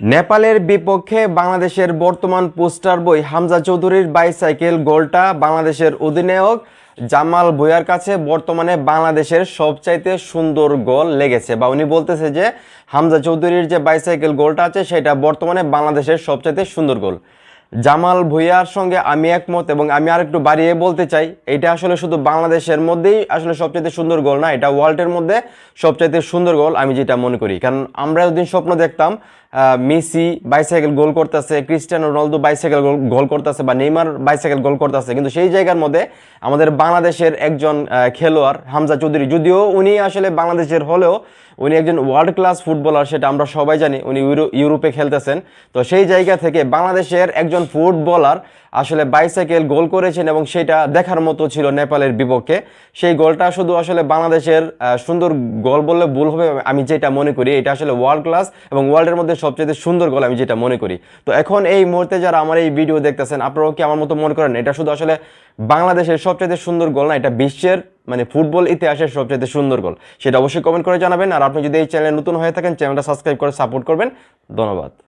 নেপালের বিপক্ষে বাংলাদেশের বর্তমান পোস্টার বই হামজা চৌধুরীর বাইসাইকেল গোলটা বাংলাদেশের অধিনায়ক জামাল ভুঁইয়ার কাছে বর্তমানে বাংলাদেশের সবচাইতে সুন্দর গোল লেগেছে, বা উনি বলতেছে যে হামজা চৌধুরীর যে বাইসাইকেল গোলটা আছে সেটা বর্তমানে বাংলাদেশের সবচাইতে সুন্দর গোল। জামাল ভুঁইয়ার সঙ্গে আমি একমত, এবং আমি আরেকটু বাড়িয়ে বলতে চাই, এটা আসলে শুধু বাংলাদেশের মধ্যেই আসলে সবচাইতে সুন্দর গোল না, এটা ওয়ার্ল্ডের মধ্যে সবচাইতে সুন্দর গোল আমি যেটা মনে করি। কারণ আমরা একদিন স্বপ্ন দেখতাম মেসি বাইসাইকেল গোল করতেছে, ক্রিস্টিয়ানো রোনালদো বাইসাইকেল গোল করতেছে, বা নেইমার বাইসাইকেল গোল করতেছে, কিন্তু সেই জায়গার মধ্যে আমাদের বাংলাদেশের একজন খেলোয়াড় হামজা চৌধুরী, যদিও উনি আসলে বাংলাদেশের হলেও উনি একজন ওয়ার্ল্ড ক্লাস ফুটবলার, সেটা আমরা সবাই জানি, উনি ইউরোপে খেলতেছেন। তো সেই জায়গা থেকে বাংলাদেশের একজন ফুটবলার আসলে বাইসাইকেল গোল করেছেন, এবং সেটা দেখার মতো ছিল নেপালের বিপক্ষে। সেই গোলটা শুধু আসলে বাংলাদেশের সুন্দর গোল বললে ভুল হবে, আমি যেটা মনে করি এটা আসলে ওয়ার্ল্ড ক্লাস এবং ওয়ার্ল্ডের মধ্যে সবচেয়ে সুন্দর গোল আমি যেটা মনে করি। তো এখন এই মুহূর্তে যারা আমার এই ভিডিও দেখতেছেন, আপনারাও কি আমার মতো মনে করেন এটা শুধু আসলে বাংলাদেশের সবচেয়ে সুন্দর গোল না, এটা বিশ্বের মানে ফুটবল ইতিহাসের সবচেয়ে সুন্দর গোল? সেটা অবশ্যই কমেন্ট করে জানাবেন। আর আপনি যদি এই চ্যানেলে নতুন হয়ে থাকেন, চ্যানেলটা সাবস্ক্রাইব করে সাপোর্ট করবেন। ধন্যবাদ।